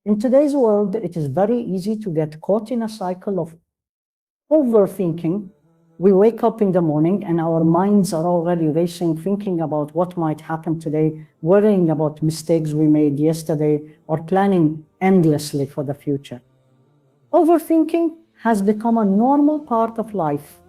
In today's world, it is very easy to get caught in a cycle of overthinking. We wake up in the morning and our minds are already racing, thinking about what might happen today, worrying about mistakes we made yesterday, or planning endlessly for the future. Overthinking has become a normal part of life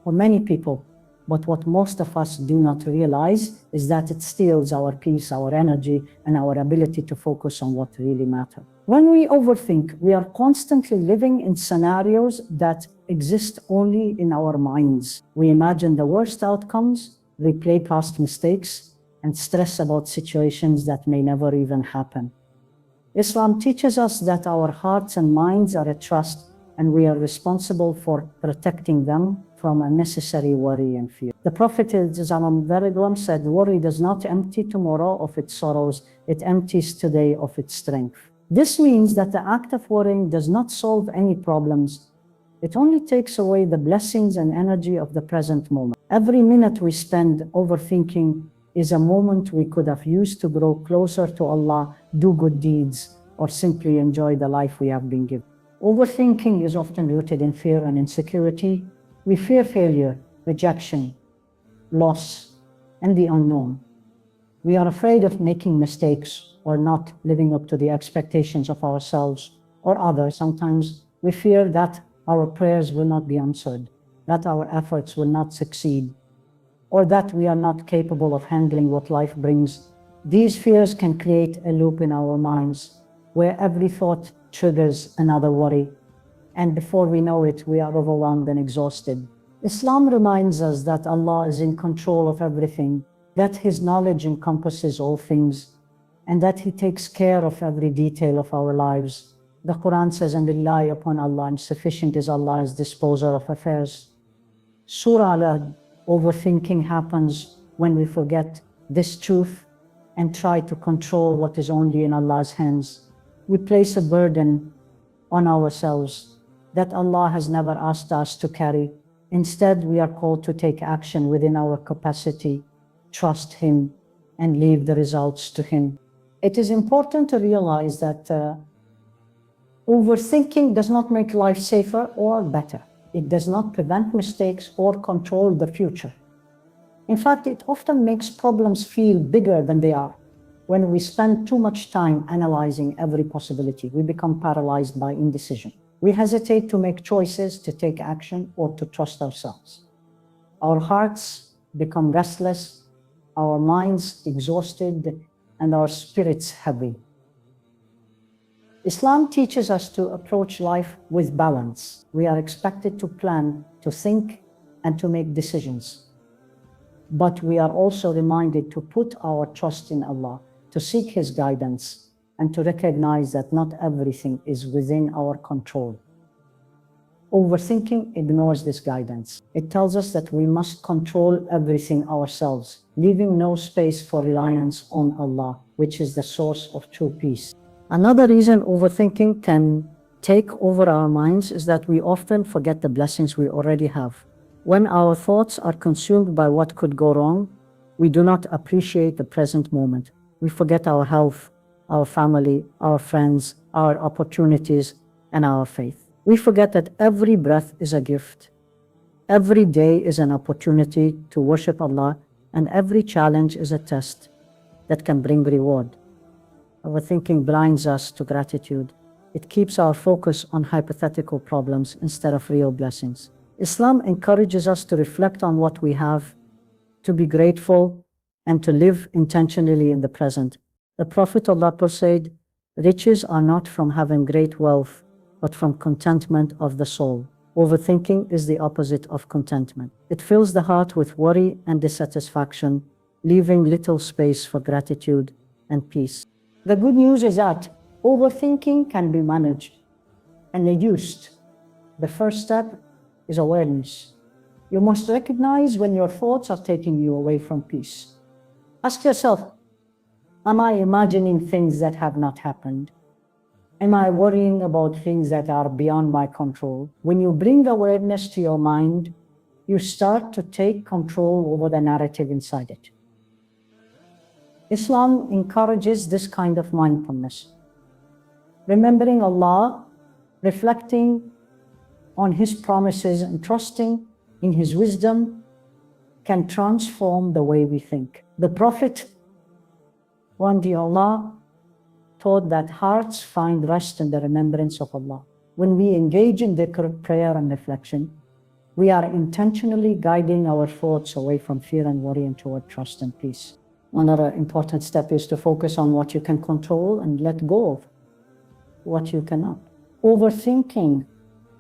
for many people, but what most of us do not realize is that it steals our peace, our energy, and our ability to focus on what really matters. When we overthink, we are constantly living in scenarios that exist only in our minds. We imagine the worst outcomes, replay past mistakes, and stress about situations that may never even happen. Islam teaches us that our hearts and minds are a trust, and we are responsible for protecting them from unnecessary worry and fear. The Prophet said, "Worry does not empty tomorrow of its sorrows, it empties today of its strength." This means that the act of worrying does not solve any problems. It only takes away the blessings and energy of the present moment. Every minute we spend overthinking is a moment we could have used to grow closer to Allah, do good deeds, or simply enjoy the life we have been given. Overthinking is often rooted in fear and insecurity. We fear failure, rejection, loss, and the unknown. We are afraid of making mistakes or not living up to the expectations of ourselves or others. Sometimes we fear that our prayers will not be answered, that our efforts will not succeed, or that we are not capable of handling what life brings. These fears can create a loop in our minds where every thought triggers another worry, and before we know it, we are overwhelmed and exhausted. Islam reminds us that Allah is in control of everything, that His knowledge encompasses all things, and that He takes care of every detail of our lives. The Quran says, "And rely upon Allah, and sufficient is Allah as disposer of affairs." Surah Al, overthinking happens when we forget this truth and try to control what is only in Allah's hands. We place a burden on ourselves that Allah has never asked us to carry. Instead, we are called to take action within our capacity, trust Him, and leave the results to Him. It is important to realize that overthinking does not make life safer or better. It does not prevent mistakes or control the future. In fact, it often makes problems feel bigger than they are. When we spend too much time analyzing every possibility, we become paralyzed by indecision. We hesitate to make choices, to take action, or to trust ourselves. Our hearts become restless, our minds exhausted, and our spirits heavy. Islam teaches us to approach life with balance. We are expected to plan, to think, and to make decisions. But we are also reminded to put our trust in Allah, to seek His guidance, and to recognize that not everything is within our control. Overthinking ignores this guidance. It tells us that we must control everything ourselves, leaving no space for reliance on Allah, which is the source of true peace. Another reason overthinking can take over our minds is that we often forget the blessings we already have. When our thoughts are consumed by what could go wrong, we do not appreciate the present moment. We forget our health, our family, our friends, our opportunities, and our faith. We forget that every breath is a gift. Every day is an opportunity to worship Allah, and every challenge is a test that can bring reward. Overthinking blinds us to gratitude. It keeps our focus on hypothetical problems instead of real blessings. Islam encourages us to reflect on what we have, to be grateful, and to live intentionally in the present. The Prophet ﷺ said, "Riches are not from having great wealth, but from contentment of the soul." Overthinking is the opposite of contentment. It fills the heart with worry and dissatisfaction, leaving little space for gratitude and peace. The good news is that overthinking can be managed and reduced. The first step is awareness. You must recognize when your thoughts are taking you away from peace. Ask yourself, am I imagining things that have not happened? Am I worrying about things that are beyond my control? When you bring awareness to your mind, you start to take control over the narrative inside it. Islam encourages this kind of mindfulness. Remembering Allah, reflecting on His promises and trusting in His wisdom can transform the way we think. The Prophet, one day Allah, taught that hearts find rest in the remembrance of Allah. When we engage in dhikr, prayer and reflection, we are intentionally guiding our thoughts away from fear and worry and toward trust and peace. Another important step is to focus on what you can control and let go of what you cannot. Overthinking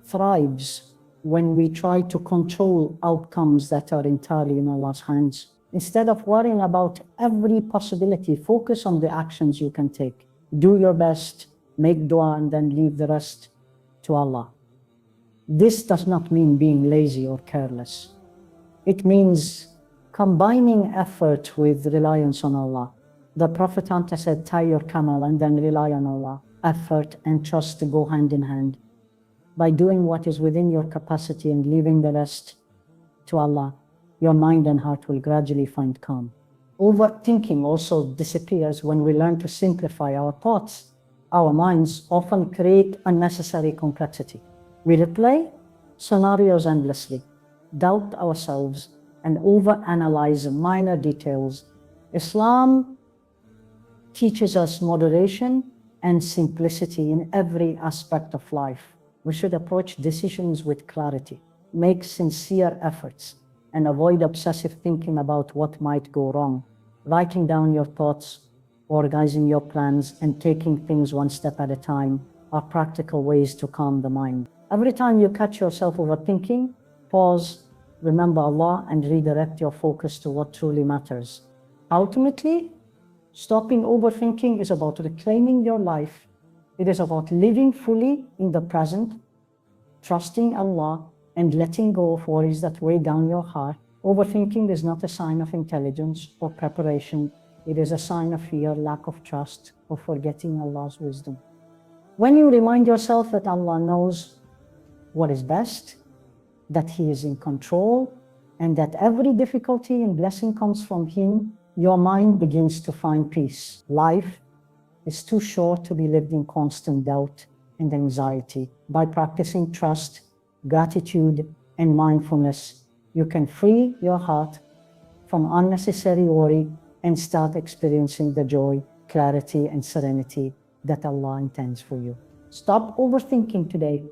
thrives when we try to control outcomes that are entirely in Allah's hands. Instead of worrying about every possibility, focus on the actions you can take. Do your best, make dua, and then leave the rest to Allah. This does not mean being lazy or careless. It means combining effort with reliance on Allah. The Prophet said, tie your camel and then rely on Allah. Effort and trust go hand in hand. By doing what is within your capacity and leaving the rest to Allah, your mind and heart will gradually find calm. Overthinking also disappears when we learn to simplify our thoughts. Our minds often create unnecessary complexity. We replay scenarios endlessly, doubt ourselves, and overanalyze minor details. Islam teaches us moderation and simplicity in every aspect of life. We should approach decisions with clarity, make sincere efforts, and avoid obsessive thinking about what might go wrong. Writing down your thoughts, organizing your plans, and taking things one step at a time are practical ways to calm the mind. Every time you catch yourself overthinking, pause, remember Allah, and redirect your focus to what truly matters. Ultimately, stopping overthinking is about reclaiming your life. It is about living fully in the present, trusting Allah, and letting go of worries that weigh down your heart. Overthinking is not a sign of intelligence or preparation. It is a sign of fear, lack of trust, or forgetting Allah's wisdom. When you remind yourself that Allah knows what is best, that He is in control, and that every difficulty and blessing comes from Him, your mind begins to find peace. Life is too short to be lived in constant doubt and anxiety. By practicing trust, gratitude, and mindfulness, you can free your heart from unnecessary worry and start experiencing the joy, clarity, and serenity that Allah intends for you. Stop overthinking today.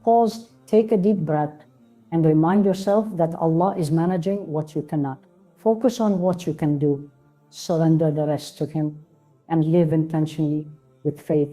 Pause, take a deep breath, and remind yourself that Allah is managing what you cannot. Focus on what you can do. Surrender the rest to Him, and live intentionally with faith,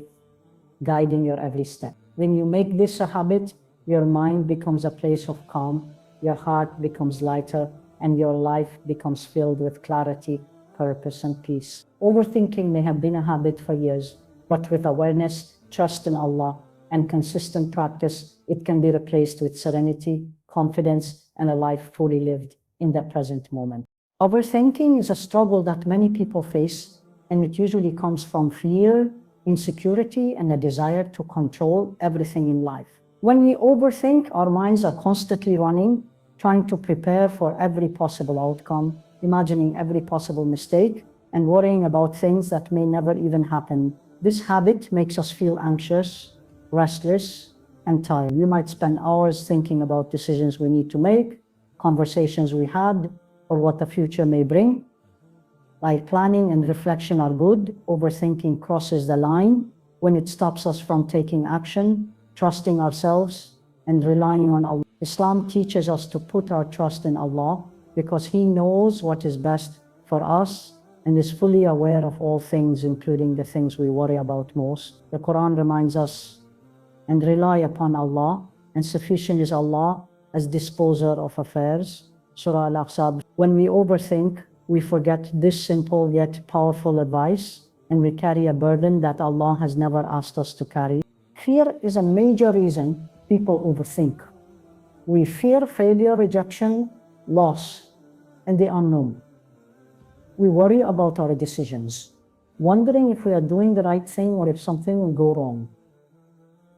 guiding your every step. When you make this a habit, your mind becomes a place of calm, your heart becomes lighter, and your life becomes filled with clarity, purpose, and peace. Overthinking may have been a habit for years, but with awareness, trust in Allah, and consistent practice, it can be replaced with serenity, confidence, and a life fully lived in the present moment. Overthinking is a struggle that many people face, and it usually comes from fear, insecurity, and a desire to control everything in life. When we overthink, our minds are constantly running, trying to prepare for every possible outcome, imagining every possible mistake, and worrying about things that may never even happen. This habit makes us feel anxious, restless, and tired. We might spend hours thinking about decisions we need to make, conversations we had, or what the future may bring. While planning and reflection are good, overthinking crosses the line when it stops us from taking action, trusting ourselves, and relying on Allah. Islam teaches us to put our trust in Allah because He knows what is best for us and is fully aware of all things, including the things we worry about most. The Quran reminds us, and rely upon Allah, and sufficient is Allah as disposer of affairs. Surah Al-Ahzab. When we overthink, we forget this simple yet powerful advice, and we carry a burden that Allah has never asked us to carry. Fear is a major reason people overthink. We fear failure, rejection, loss, and the unknown. We worry about our decisions, wondering if we are doing the right thing or if something will go wrong.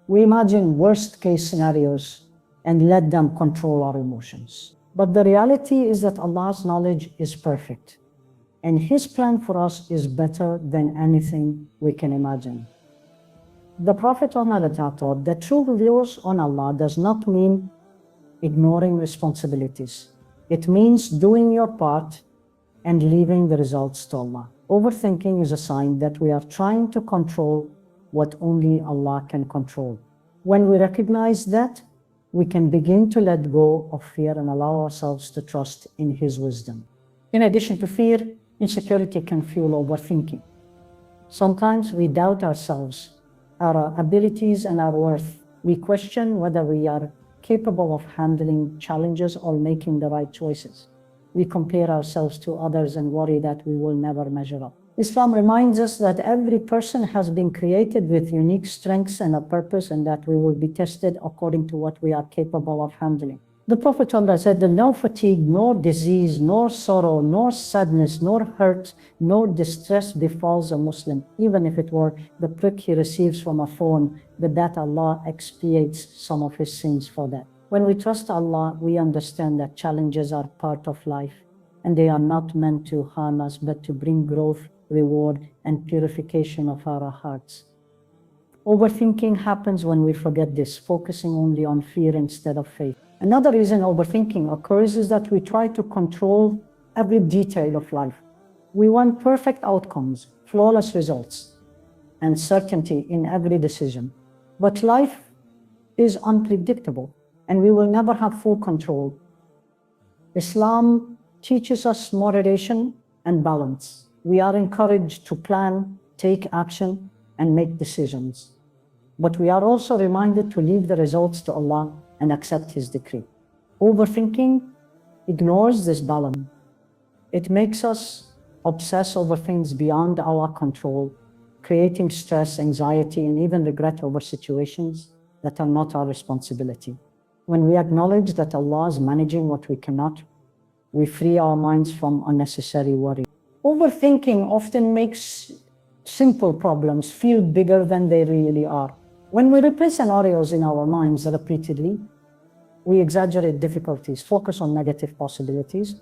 We imagine worst-case scenarios and let them control our emotions. But the reality is that Allah's knowledge is perfect, and His plan for us is better than anything we can imagine. The Prophet taught that true reliance on Allah does not mean ignoring responsibilities. It means doing your part and leaving the results to Allah. Overthinking is a sign that we are trying to control what only Allah can control. When we recognize that, we can begin to let go of fear and allow ourselves to trust in His wisdom. In addition to fear, insecurity can fuel overthinking. Sometimes we doubt ourselves, our abilities and our worth. We question whether we are capable of handling challenges or making the right choices. We compare ourselves to others and worry that we will never measure up. Islam reminds us that every person has been created with unique strengths and a purpose, and that we will be tested according to what we are capable of handling. The Prophet said that no fatigue, nor disease, nor sorrow, nor sadness, nor hurt, nor distress befalls a Muslim, even if it were the prick he receives from a thorn, but that Allah expiates some of his sins for that. When we trust Allah, we understand that challenges are part of life, and they are not meant to harm us, but to bring growth, reward, and purification of our hearts. Overthinking happens when we forget this, focusing only on fear instead of faith. Another reason overthinking occurs is that we try to control every detail of life. We want perfect outcomes, flawless results, and certainty in every decision. But life is unpredictable, and we will never have full control. Islam teaches us moderation and balance. We are encouraged to plan, take action, and make decisions. But we are also reminded to leave the results to Allah and accept His decree. Overthinking ignores this balance. It makes us obsess over things beyond our control, creating stress, anxiety, and even regret over situations that are not our responsibility. When we acknowledge that Allah is managing what we cannot, we free our minds from unnecessary worry. Overthinking often makes simple problems feel bigger than they really are. When we replay scenarios in our minds repeatedly, we exaggerate difficulties, focus on negative possibilities,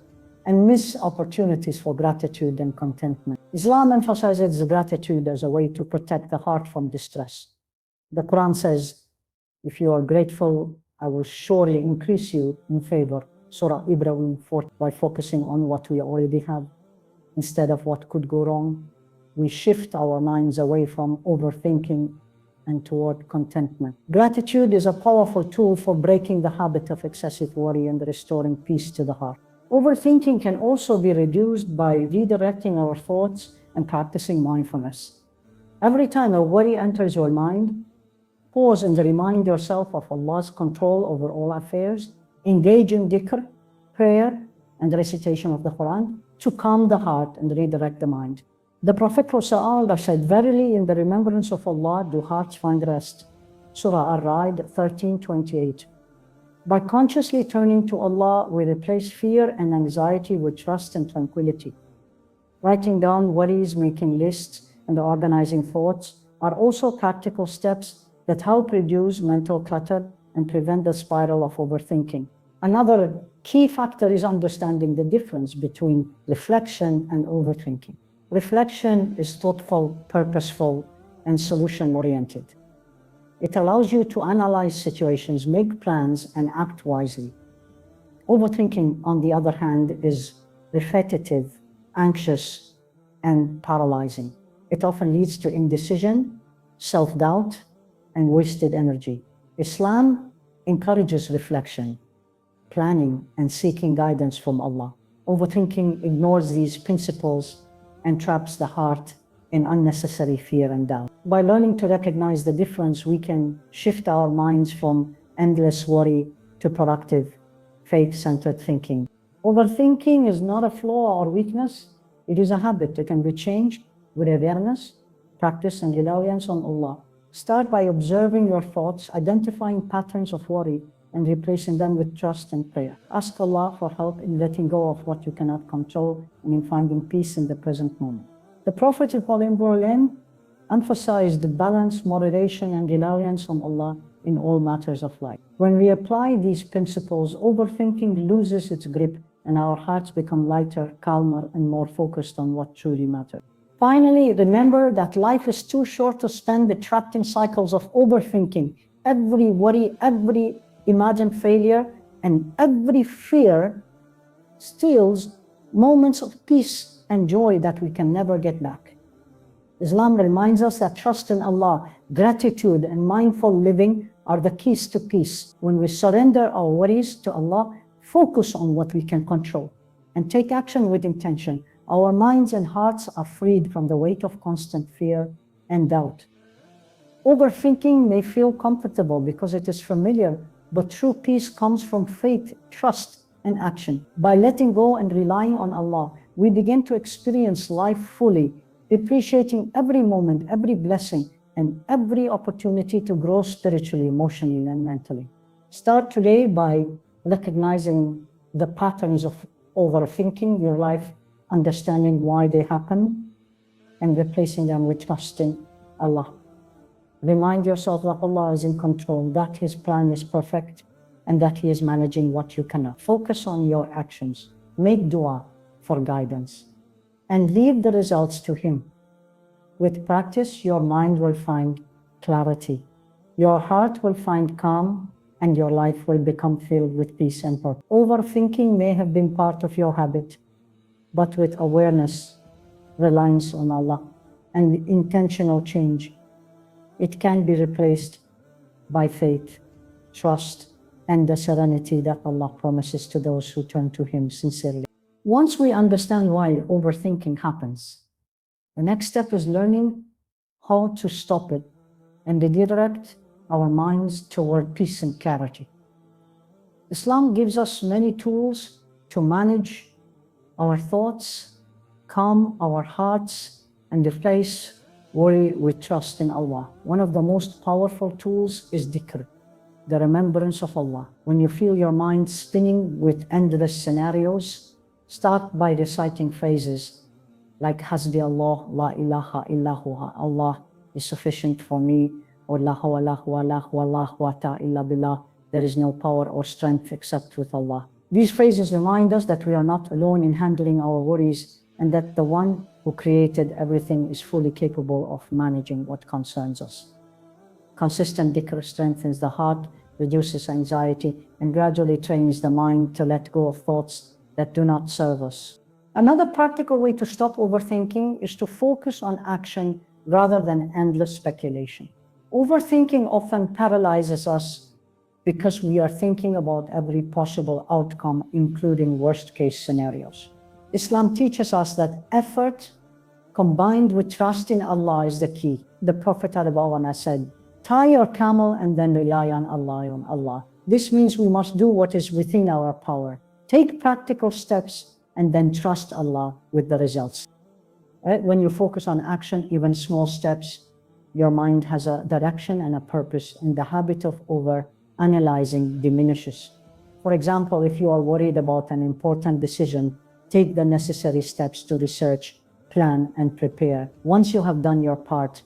and miss opportunities for gratitude and contentment. Islam emphasizes gratitude as a way to protect the heart from distress. The Quran says, if you are grateful, I will surely increase you in favor. Surah Ibrahim 4. By focusing on what we already have instead of what could go wrong, we shift our minds away from overthinking and toward contentment. Gratitude is a powerful tool for breaking the habit of excessive worry and restoring peace to the heart. Overthinking can also be reduced by redirecting our thoughts and practicing mindfulness. Every time a worry enters your mind, pause and remind yourself of Allah's control over all affairs. Engage in dhikr, prayer, and recitation of the Quran to calm the heart and redirect the mind. The Prophet said, verily in the remembrance of Allah do hearts find rest. Surah Ar-Ra'd 13:28. By consciously turning to Allah, we replace fear and anxiety with trust and tranquility. Writing down worries, making lists, and organizing thoughts are also practical steps that help reduce mental clutter and prevent the spiral of overthinking. Another key factor is understanding the difference between reflection and overthinking. Reflection is thoughtful, purposeful, and solution-oriented. It allows you to analyze situations, make plans, and act wisely. Overthinking, on the other hand, is repetitive, anxious, and paralyzing. It often leads to indecision, self-doubt, and wasted energy. Islam encourages reflection, planning, and seeking guidance from Allah. Overthinking ignores these principles and traps the heart in unnecessary fear and doubt. By learning to recognize the difference, we can shift our minds from endless worry to productive, faith-centered thinking. Overthinking is not a flaw or weakness. It is a habit that can be changed with awareness, practice, and reliance on Allah. Start by observing your thoughts, identifying patterns of worry, and replacing them with trust and prayer. Ask Allah for help in letting go of what you cannot control and in finding peace in the present moment. The Prophet emphasized the balance, moderation, and reliance on Allah in all matters of life. When we apply these principles, overthinking loses its grip and our hearts become lighter, calmer, and more focused on what truly matters. Finally, remember that life is too short to spend trapped in cycles of overthinking. Every worry, every imagined failure, and every fear steals moments of peace and joy that we can never get back. Islam reminds us that trust in Allah, gratitude, and mindful living are the keys to peace. When we surrender our worries to Allah, focus on what we can control, and take action with intention, our minds and hearts are freed from the weight of constant fear and doubt. Overthinking may feel comfortable because it is familiar, but true peace comes from faith, trust, and action. By letting go and relying on Allah, we begin to experience life fully, appreciating every moment, every blessing, and every opportunity to grow spiritually, emotionally, and mentally. Start today by recognizing the patterns of overthinking in your life, understanding why they happen, and replacing them with trust in Allah. Remind yourself that Allah is in control, that His plan is perfect, and that He is managing what you cannot. Focus on your actions, make dua for guidance, and leave the results to Him. With practice, your mind will find clarity, your heart will find calm, and your life will become filled with peace and purpose. Overthinking may have been part of your habit, but with awareness, reliance on Allah, and intentional change, it can be replaced by faith, trust, and the serenity that Allah promises to those who turn to Him sincerely. Once we understand why overthinking happens, the next step is learning how to stop it and redirect our minds toward peace and clarity. Islam gives us many tools to manage our thoughts, calm our hearts, and replace worry with trust in Allah. One of the most powerful tools is dhikr, the remembrance of Allah. When you feel your mind spinning with endless scenarios, start by reciting phrases like Hasbi Allah, La ilaha illahu, Allah is sufficient for me, or La hawla wala quwwata illa billah, there is no power or strength except with Allah. These phrases remind us that we are not alone in handling our worries, and that the one who created everything is fully capable of managing what concerns us. Consistent dhikr strengthens the heart, reduces anxiety, and gradually trains the mind to let go of thoughts that do not serve us. Another practical way to stop overthinking is to focus on action rather than endless speculation. Overthinking often paralyzes us because we are thinking about every possible outcome, including worst-case scenarios. Islam teaches us that effort combined with trust in Allah is the key. The Prophet ﷺ said, "Tie your camel and then rely on Allah. This means we must do what is within our power. Take practical steps and then trust Allah with the results." When you focus on action, even small steps, your mind has a direction and a purpose, and the habit of over-analyzing diminishes. For example, if you are worried about an important decision, take the necessary steps to research, plan, and prepare. Once you have done your part,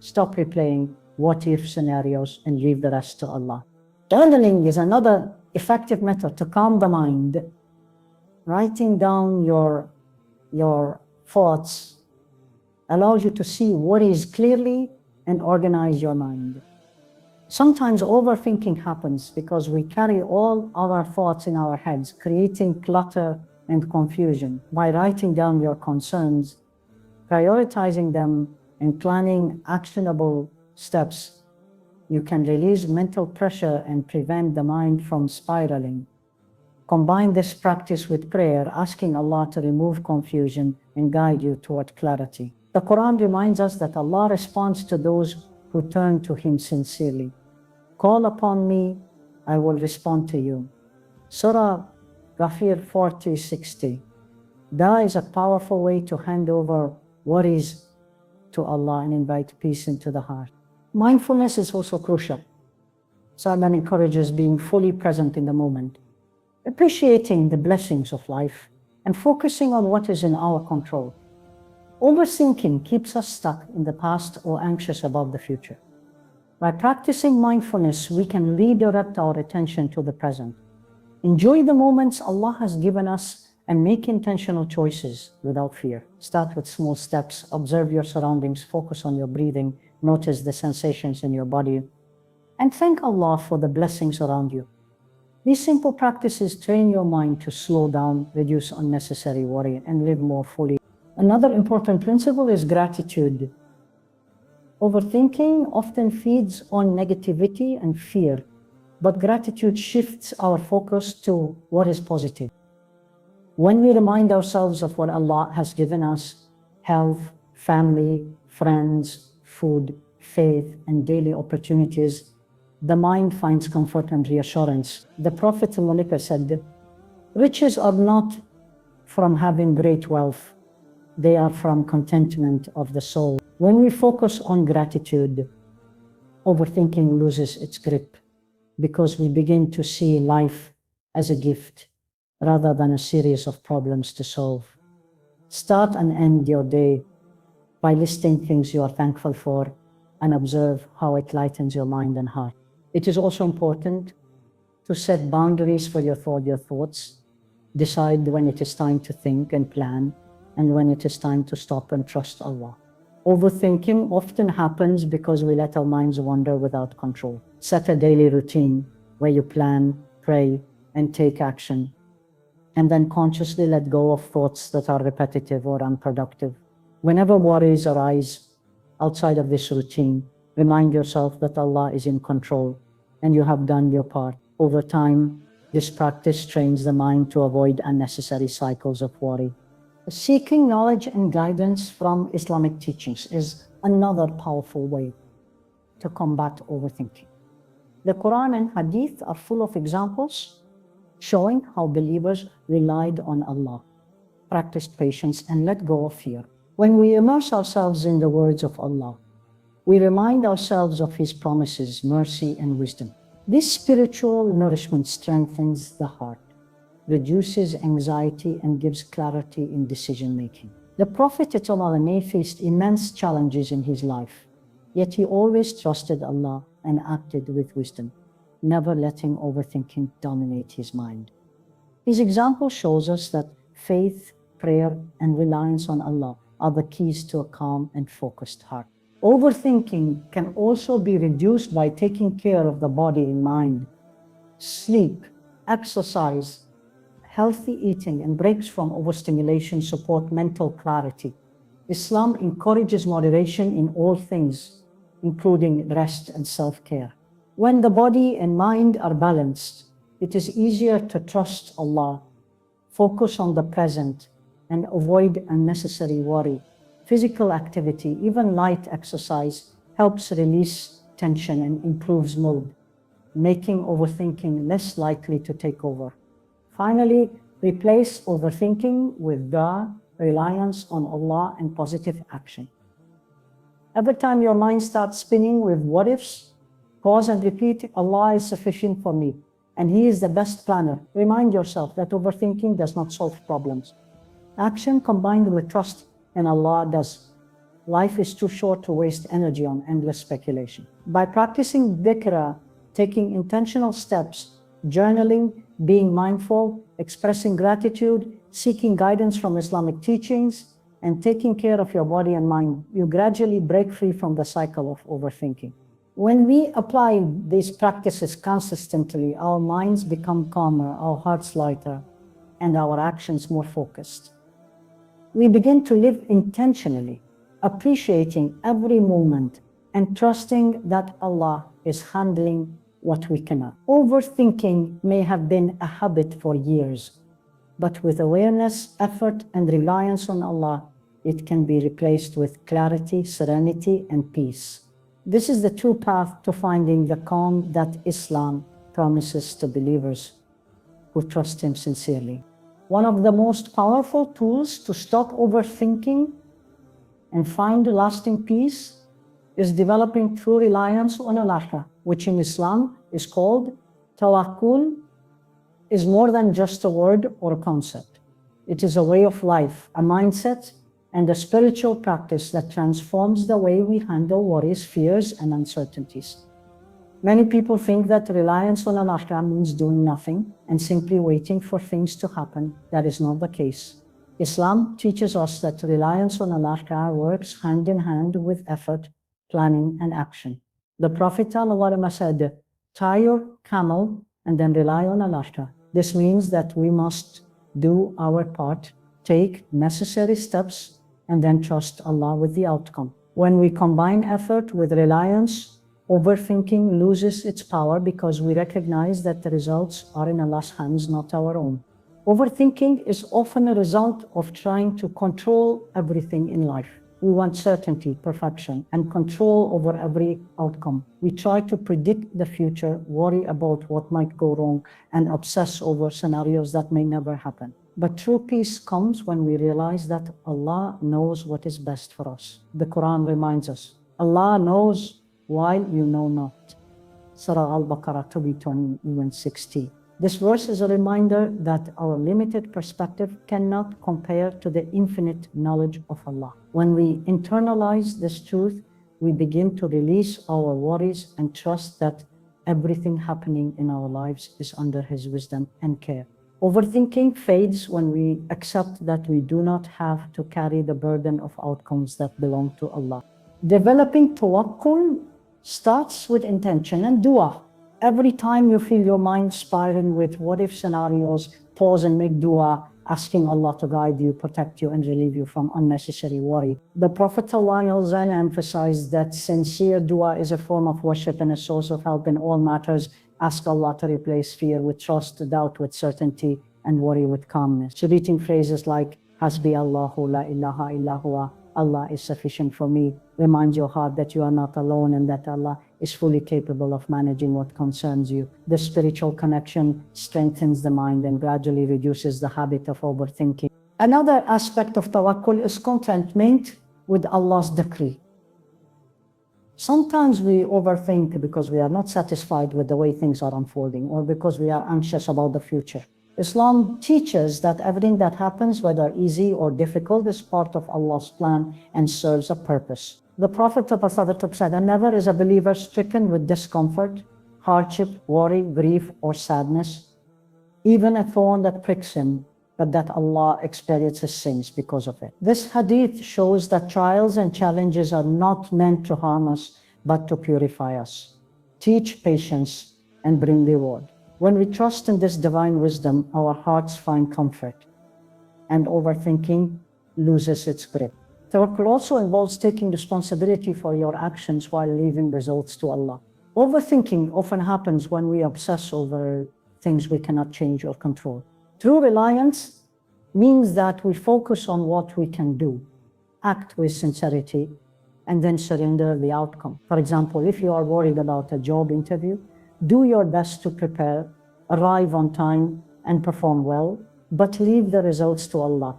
stop replaying what-if scenarios and leave the rest to Allah. Journaling is another effective method to calm the mind. Writing down your thoughts allows you to see worries clearly and organize your mind. Sometimes overthinking happens because we carry all our thoughts in our heads, creating clutter and confusion. By writing down your concerns, prioritizing them, and planning actionable steps, you can release mental pressure and prevent the mind from spiraling. Combine this practice with prayer, asking Allah to remove confusion and guide you toward clarity. The Quran reminds us that Allah responds to those who turn to Him sincerely. Call upon me, I will respond to you. Surah Ghafir 40:60. That is a powerful way to hand over worries to Allah and invite peace into the heart. Mindfulness is also crucial. Salman encourages being fully present in the moment, appreciating the blessings of life, and focusing on what is in our control. Overthinking keeps us stuck in the past or anxious about the future. By practicing mindfulness, we can redirect our attention to the present. Enjoy the moments Allah has given us and make intentional choices without fear. Start with small steps, observe your surroundings, focus on your breathing, notice the sensations in your body, and thank Allah for the blessings around you. These simple practices train your mind to slow down, reduce unnecessary worry, and live more fully. Another important principle is gratitude. Overthinking often feeds on negativity and fear, but gratitude shifts our focus to what is positive. When we remind ourselves of what Allah has given us, health, family, friends, food, faith, and daily opportunities, the mind finds comfort and reassurance. The Prophet said, riches are not from having great wealth, they are from contentment of the soul. When we focus on gratitude, overthinking loses its grip because we begin to see life as a gift rather than a series of problems to solve. Start and end your day by listing things you are thankful for and observe how it lightens your mind and heart. It is also important to set boundaries for your thoughts. Decide when it is time to think and plan, and when it is time to stop and trust Allah. Overthinking often happens because we let our minds wander without control. Set a daily routine where you plan, pray, and take action, and then consciously let go of thoughts that are repetitive or unproductive. Whenever worries arise outside of this routine, remind yourself that Allah is in control and you have done your part. Over time, this practice trains the mind to avoid unnecessary cycles of worry. Seeking knowledge and guidance from Islamic teachings is another powerful way to combat overthinking. The Quran and Hadith are full of examples showing how believers relied on Allah, practiced patience, and let go of fear. When we immerse ourselves in the words of Allah, we remind ourselves of His promises, mercy, and wisdom. This spiritual nourishment strengthens the heart, reduces anxiety, and gives clarity in decision-making. The Prophet faced immense challenges in his life, yet he always trusted Allah and acted with wisdom, never letting overthinking dominate his mind. His example shows us that faith, prayer, and reliance on Allah are the keys to a calm and focused heart. Overthinking can also be reduced by taking care of the body and mind. Sleep, exercise, healthy eating, and breaks from overstimulation support mental clarity. Islam encourages moderation in all things, including rest and self-care. When the body and mind are balanced, it is easier to trust Allah, focus on the present, and avoid unnecessary worry. Physical activity, even light exercise, helps release tension and improves mood, making overthinking less likely to take over. Finally, replace overthinking with dua, reliance on Allah, and positive action. Every time your mind starts spinning with what ifs, pause and repeat, Allah is sufficient for me, and He is the best planner. Remind yourself that overthinking does not solve problems. Action combined with trust in Allah does. Life is too short to waste energy on endless speculation. By practicing dhikr, taking intentional steps, journaling, being mindful, expressing gratitude, seeking guidance from Islamic teachings, and taking care of your body and mind, you gradually break free from the cycle of overthinking. When we apply these practices consistently, our minds become calmer, our hearts lighter, and our actions more focused. We begin to live intentionally, appreciating every moment and trusting that Allah is handling what we cannot. Overthinking may have been a habit for years, but with awareness, effort, and reliance on Allah, it can be replaced with clarity, serenity, and peace. This is the true path to finding the calm that Islam promises to believers who trust Him sincerely. One of the most powerful tools to stop overthinking and find lasting peace is developing true reliance on Allah, which in Islam is called tawakkul. Is more than just a word or a concept. It is a way of life, a mindset, and a spiritual practice that transforms the way we handle worries, fears, and uncertainties. Many people think that reliance on Allah means doing nothing and simply waiting for things to happen. That is not the case. Islam teaches us that reliance on Allah works hand in hand with effort, planning, and action. The Prophet ﷺ said, tie your camel and then rely on Allah. This means that we must do our part, take necessary steps, and then trust Allah with the outcome. When we combine effort with reliance, overthinking loses its power because we recognize that the results are in Allah's hands, not our own. Overthinking is often a result of trying to control everything in life. We want certainty, perfection, and control over every outcome. We try to predict the future, worry about what might go wrong, and obsess over scenarios that may never happen. But true peace comes when we realize that Allah knows what is best for us. The Quran reminds us, Allah knows while you know not. Surah Al-Baqarah 20:60. This verse is a reminder that our limited perspective cannot compare to the infinite knowledge of Allah. When we internalize this truth, we begin to release our worries and trust that everything happening in our lives is under His wisdom and care. Overthinking fades when we accept that we do not have to carry the burden of outcomes that belong to Allah. Developing tawakkul starts with intention and dua. Every time you feel your mind spiraling with what-if scenarios, pause and make dua, asking Allah to guide you, protect you, and relieve you from unnecessary worry. The Prophet ﷺ emphasized that sincere dua is a form of worship and a source of help in all matters. Ask Allah to replace fear with trust, doubt with certainty, and worry with calmness. Repeating phrases like, Hasbi Allahu la ilaha illa huwa, Allah is sufficient for me, remind your heart that you are not alone and that Allah is fully capable of managing what concerns you. This spiritual connection strengthens the mind and gradually reduces the habit of overthinking. Another aspect of tawakkul is contentment with Allah's decree. Sometimes we overthink because we are not satisfied with the way things are unfolding or because we are anxious about the future. Islam teaches that everything that happens, whether easy or difficult, is part of Allah's plan and serves a purpose. The Prophet said, and never is a believer stricken with discomfort, hardship, worry, grief, or sadness, even a thorn that pricks him, but that Allah experiences sins because of it. This hadith shows that trials and challenges are not meant to harm us, but to purify us, teach patience, and bring reward. When we trust in this divine wisdom, our hearts find comfort, and overthinking loses its grip. Tawakkul also involves taking responsibility for your actions while leaving results to Allah. Overthinking often happens when we obsess over things we cannot change or control. True reliance means that we focus on what we can do, act with sincerity, and then surrender the outcome. For example, if you are worried about a job interview, do your best to prepare, arrive on time, and perform well, but leave the results to Allah.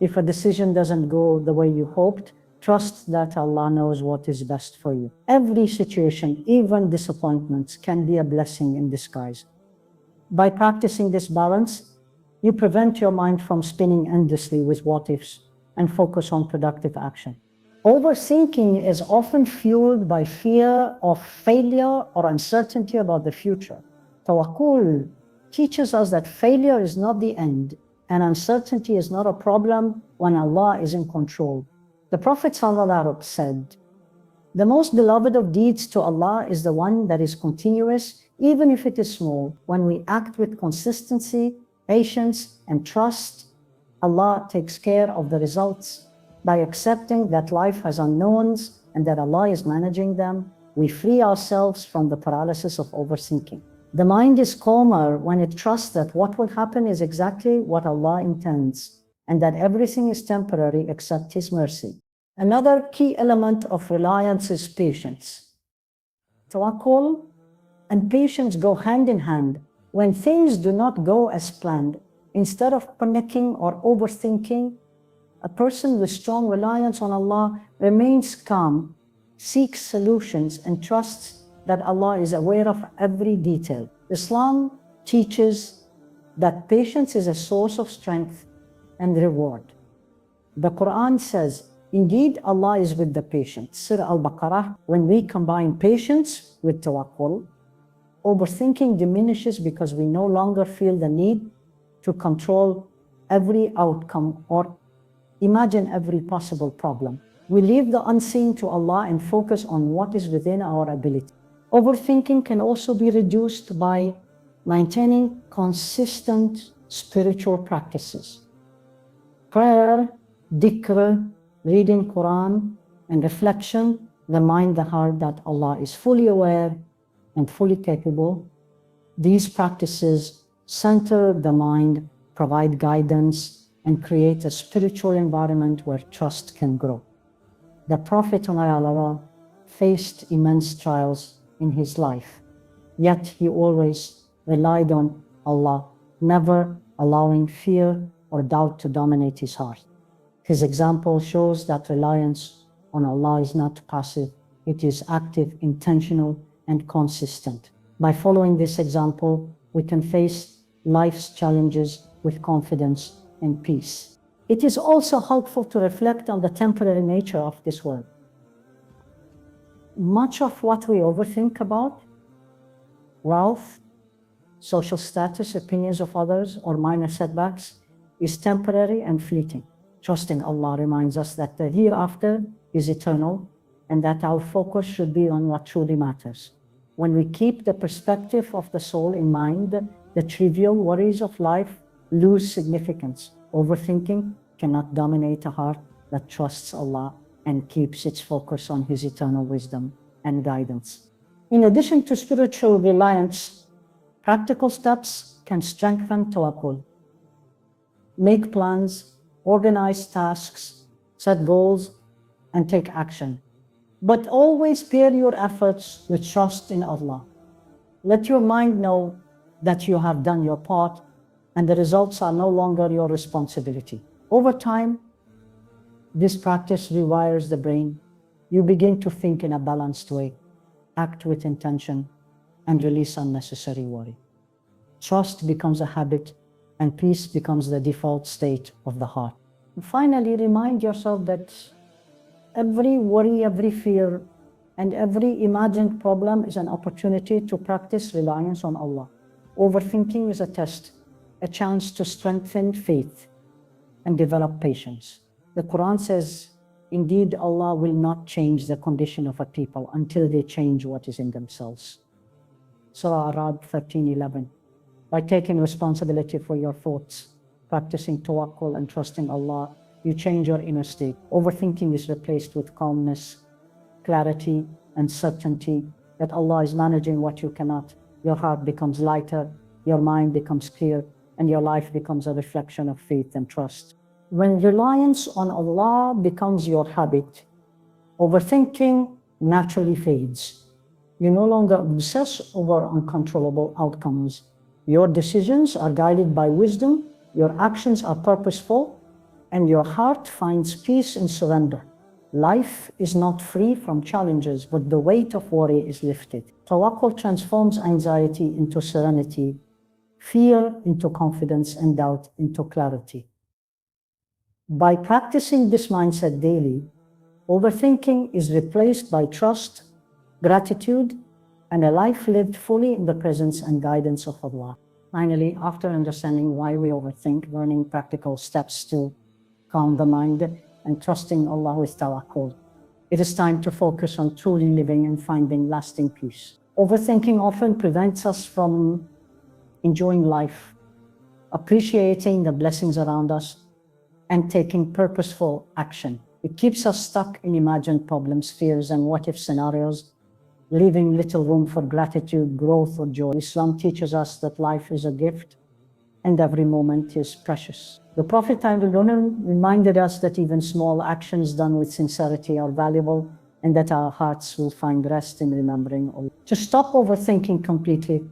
If a decision doesn't go the way you hoped, trust that Allah knows what is best for you. Every situation, even disappointments, can be a blessing in disguise. By practicing this balance, you prevent your mind from spinning endlessly with what-ifs and focus on productive action. Overthinking is often fueled by fear of failure or uncertainty about the future. Tawakkul teaches us that failure is not the end and uncertainty is not a problem when Allah is in control. The Prophet ﷺ said, the most beloved of deeds to Allah is the one that is continuous, even if it is small. When we act with consistency, patience, and trust, Allah takes care of the results. By accepting that life has unknowns and that Allah is managing them, we free ourselves from the paralysis of overthinking. The mind is calmer when it trusts that what will happen is exactly what Allah intends and that everything is temporary except His mercy. Another key element of reliance is patience. Tawakkul and patience go hand in hand. When things do not go as planned, instead of panicking or overthinking, a person with strong reliance on Allah remains calm, seeks solutions, and trusts that Allah is aware of every detail. Islam teaches that patience is a source of strength and reward. The Quran says, Indeed, Allah is with the patient. Surah Al-Baqarah, when we combine patience with tawakkul, overthinking diminishes because we no longer feel the need to control every outcome or imagine every possible problem. We leave the unseen to Allah and focus on what is within our ability. Overthinking can also be reduced by maintaining consistent spiritual practices. Prayer, dhikr, reading Quran, and reflection remind the heart that Allah is fully aware and fully capable. These practices center the mind, provide guidance, and create a spiritual environment where trust can grow. The Prophet ﷺ faced immense trials in his life, yet he always relied on Allah, never allowing fear or doubt to dominate his heart. His example shows that reliance on Allah is not passive, it is active, intentional, and consistent. By following this example, we can face life's challenges with confidence and peace. It is also helpful to reflect on the temporary nature of this world. Much of what we overthink about, wealth, social status, opinions of others, or minor setbacks, is temporary and fleeting. Trusting Allah reminds us that the hereafter is eternal and that our focus should be on what truly matters. When we keep the perspective of the soul in mind, the trivial worries of life lose significance. Overthinking cannot dominate a heart that trusts Allah and keeps its focus on His eternal wisdom and guidance. In addition to spiritual reliance, practical steps can strengthen tawakkul. Make plans, organize tasks, set goals, and take action. But always pair your efforts with trust in Allah. Let your mind know that you have done your part and the results are no longer your responsibility. Over time, this practice rewires the brain. You begin to think in a balanced way, act with intention, and release unnecessary worry. Trust becomes a habit, and peace becomes the default state of the heart. And finally, remind yourself that every worry, every fear, and every imagined problem is an opportunity to practice reliance on Allah. Overthinking is a test, a chance to strengthen faith and develop patience. The Quran says, indeed, Allah will not change the condition of a people until they change what is in themselves. Surah Arad 13:11. By taking responsibility for your thoughts, practicing tawakkul and trusting Allah, you change your inner state. Overthinking is replaced with calmness, clarity, and certainty that Allah is managing what you cannot. Your heart becomes lighter, your mind becomes clear, and your life becomes a reflection of faith and trust. When reliance on Allah becomes your habit, overthinking naturally fades. You no longer obsess over uncontrollable outcomes. Your decisions are guided by wisdom, your actions are purposeful, and your heart finds peace in surrender. Life is not free from challenges, but the weight of worry is lifted. Tawakkul transforms anxiety into serenity, fear into confidence, and doubt into clarity. By practicing this mindset daily, overthinking is replaced by trust, gratitude, and a life lived fully in the presence and guidance of Allah. Finally, after understanding why we overthink, learning practical steps to calm the mind and trusting Allah with tawakkul, it is time to focus on truly living and finding lasting peace. Overthinking often prevents us from enjoying life, appreciating the blessings around us, and taking purposeful action. It keeps us stuck in imagined problems, fears, and what-if scenarios, leaving little room for gratitude, growth, or joy. Islam teaches us that life is a gift and every moment is precious. The Prophet ﷺ reminded us that even small actions done with sincerity are valuable and that our hearts will find rest in remembering Allah. To stop overthinking completely,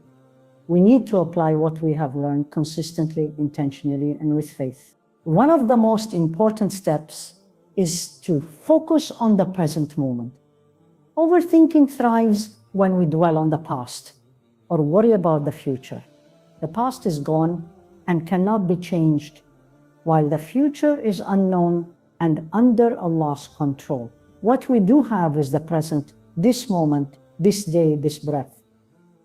we need to apply what we have learned consistently, intentionally, and with faith. One of the most important steps is to focus on the present moment. Overthinking thrives when we dwell on the past or worry about the future. The past is gone and cannot be changed, while the future is unknown and under Allah's control. What we do have is the present, this moment, this day, this breath.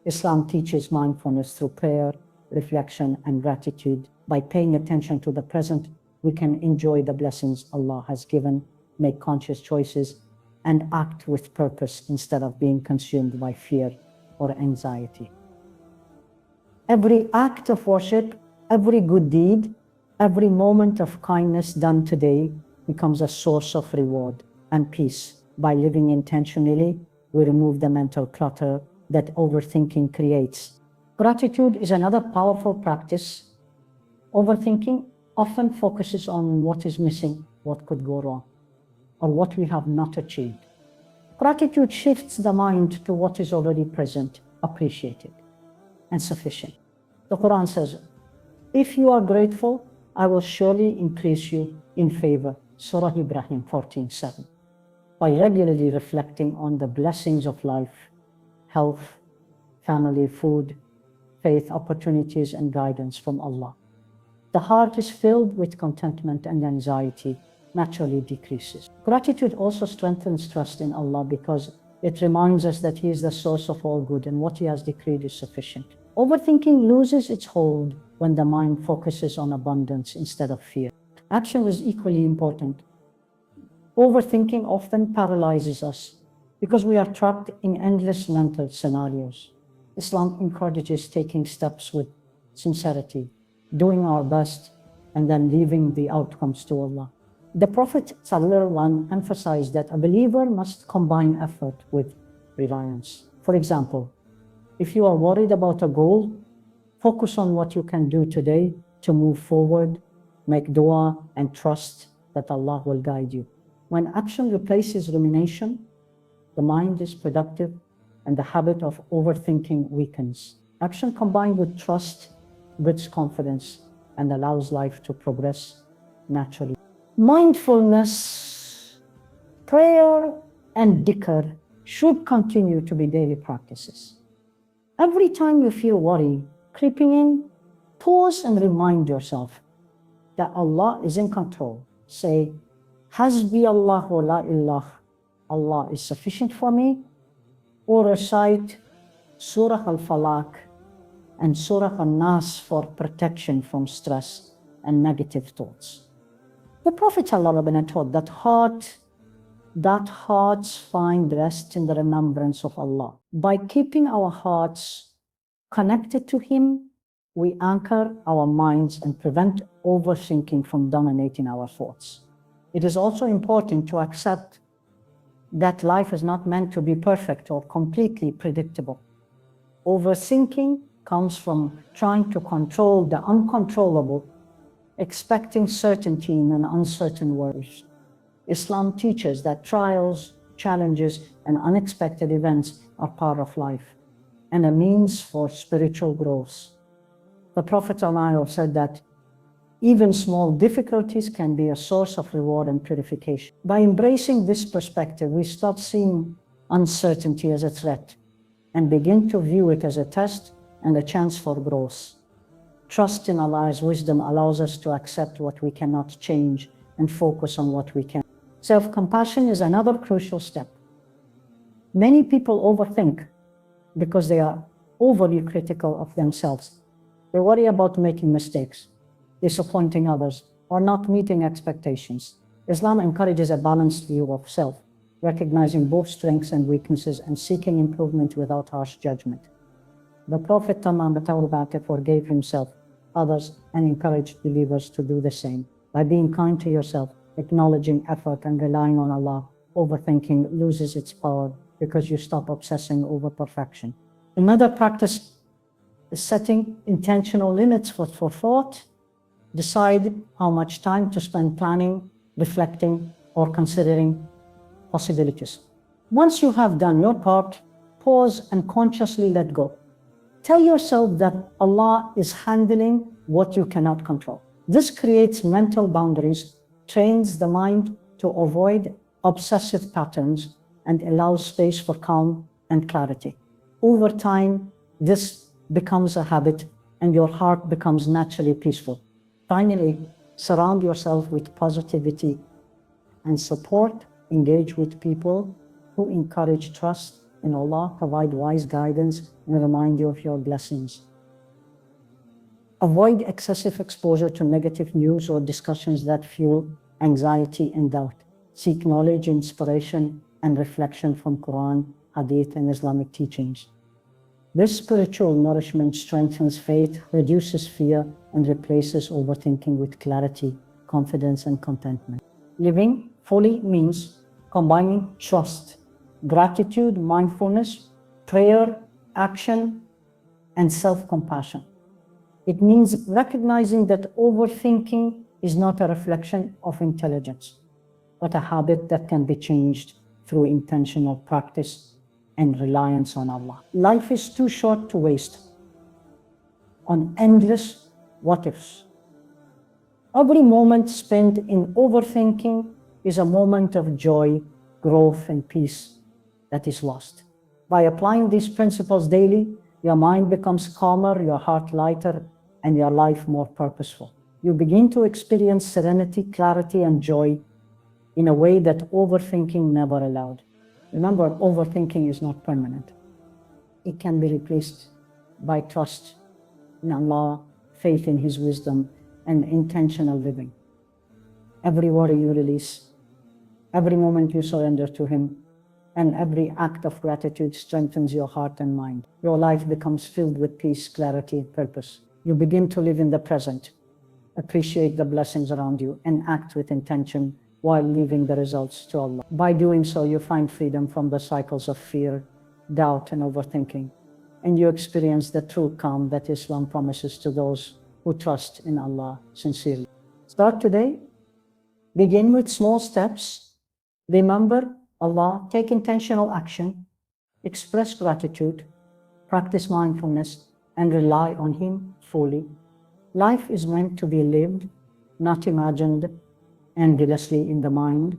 Islam teaches mindfulness through prayer, reflection, and gratitude. By paying attention to the present, we can enjoy the blessings Allah has given, make conscious choices, and act with purpose instead of being consumed by fear or anxiety. Every act of worship, every good deed, every moment of kindness done today becomes a source of reward and peace. By living intentionally, we remove the mental clutter that overthinking creates. Gratitude is another powerful practice. Overthinking often focuses on what is missing, what could go wrong, or what we have not achieved. Gratitude shifts the mind to what is already present, appreciated, and sufficient. The Quran says, if you are grateful, I will surely increase you in favor. Surah Ibrahim 14:7. By regularly reflecting on the blessings of life, health, family, food, faith, opportunities, and guidance from Allah, the heart is filled with contentment, and anxiety naturally decreases. Gratitude also strengthens trust in Allah because it reminds us that He is the source of all good and what He has decreed is sufficient. Overthinking loses its hold when the mind focuses on abundance instead of fear. Action is equally important. Overthinking often paralyzes us because we are trapped in endless mental scenarios. Islam encourages taking steps with sincerity, doing our best, and then leaving the outcomes to Allah. The Prophet ﷺ emphasized that a believer must combine effort with reliance. For example, if you are worried about a goal, focus on what you can do today to move forward, make dua, and trust that Allah will guide you. When action replaces rumination, the mind is productive and the habit of overthinking weakens. Action combined with trust builds confidence and allows life to progress naturally. Mindfulness, prayer, and dhikr should continue to be daily practices. Every time you feel worry creeping in, pause and remind yourself that Allah is in control. Say, Hasbi Allah wa la ilah. Allah is sufficient for me. Or recite Surah Al-Falaq and Surah Al-Nas for protection from stress and negative thoughts. The Prophet ﷺ taught that hearts find rest in the remembrance of Allah. By keeping our hearts connected to Him, we anchor our minds and prevent overthinking from dominating our thoughts. It is also important to accept that life is not meant to be perfect or completely predictable. Overthinking comes from trying to control the uncontrollable, expecting certainty in an uncertain world. Islam teaches that trials, challenges, and unexpected events are part of life and a means for spiritual growth. The Prophet ﷺ said that even small difficulties can be a source of reward and purification. By embracing this perspective, we stop seeing uncertainty as a threat and begin to view it as a test and a chance for growth. Trust in Allah's wisdom allows us to accept what we cannot change and focus on what we can. Self-compassion is another crucial step. Many people overthink because they are overly critical of themselves. They worry about making mistakes, disappointing others, or not meeting expectations. Islam encourages a balanced view of self, recognizing both strengths and weaknesses and seeking improvement without harsh judgment. The Prophet ﷺ forgave himself, others, and encouraged believers to do the same. By being kind to yourself, acknowledging effort, and relying on Allah, overthinking loses its power because you stop obsessing over perfection. Another practice is setting intentional limits for thought. Decide how much time to spend planning, reflecting, or considering possibilities. Once you have done your part, pause and consciously let go. Tell yourself that Allah is handling what you cannot control. This creates mental boundaries, trains the mind to avoid obsessive patterns, and allows space for calm and clarity. Over time, this becomes a habit and your heart becomes naturally peaceful. Finally, surround yourself with positivity and support. Engage with people who encourage trust in Allah, provide wise guidance, and remind you of your blessings. Avoid excessive exposure to negative news or discussions that fuel anxiety and doubt. Seek knowledge, inspiration, and reflection from Quran, Hadith, and Islamic teachings. This spiritual nourishment strengthens faith, reduces fear, and replaces overthinking with clarity, confidence, and contentment. Living fully means combining trust, gratitude, mindfulness, prayer, action, and self-compassion. It means recognizing that overthinking is not a reflection of intelligence, but a habit that can be changed through intentional practice and reliance on Allah. Life is too short to waste on endless what-ifs. Every moment spent in overthinking is a moment of joy, growth, and peace that is lost. By applying these principles daily, your mind becomes calmer, your heart lighter, and your life more purposeful. You begin to experience serenity, clarity, and joy in a way that overthinking never allowed. Remember, overthinking is not permanent. It can be replaced by trust in Allah, faith in His wisdom, and intentional living. Every worry you release, every moment you surrender to Him, and every act of gratitude strengthens your heart and mind. Your life becomes filled with peace, clarity, and purpose. You begin to live in the present, appreciate the blessings around you, and act with intention while leaving the results to Allah. By doing so, you find freedom from the cycles of fear, doubt, and overthinking, and you experience the true calm that Islam promises to those who trust in Allah sincerely. Start today. Begin with small steps. Remember Allah, take intentional action, express gratitude, practice mindfulness, and rely on Him fully. Life is meant to be lived, not imagined endlessly in the mind.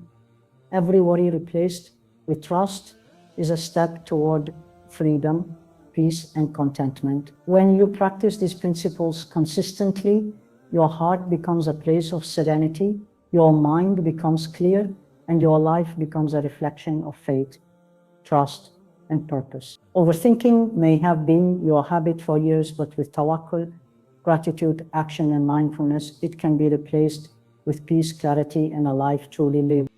Every worry replaced with trust is a step toward freedom, peace, and contentment. When you practice these principles consistently, your heart becomes a place of serenity, your mind becomes clear, and your life becomes a reflection of faith, trust, and purpose. Overthinking may have been your habit for years, but with tawakkul, gratitude, action, and mindfulness, it can be replaced with peace, clarity, and a life truly lived.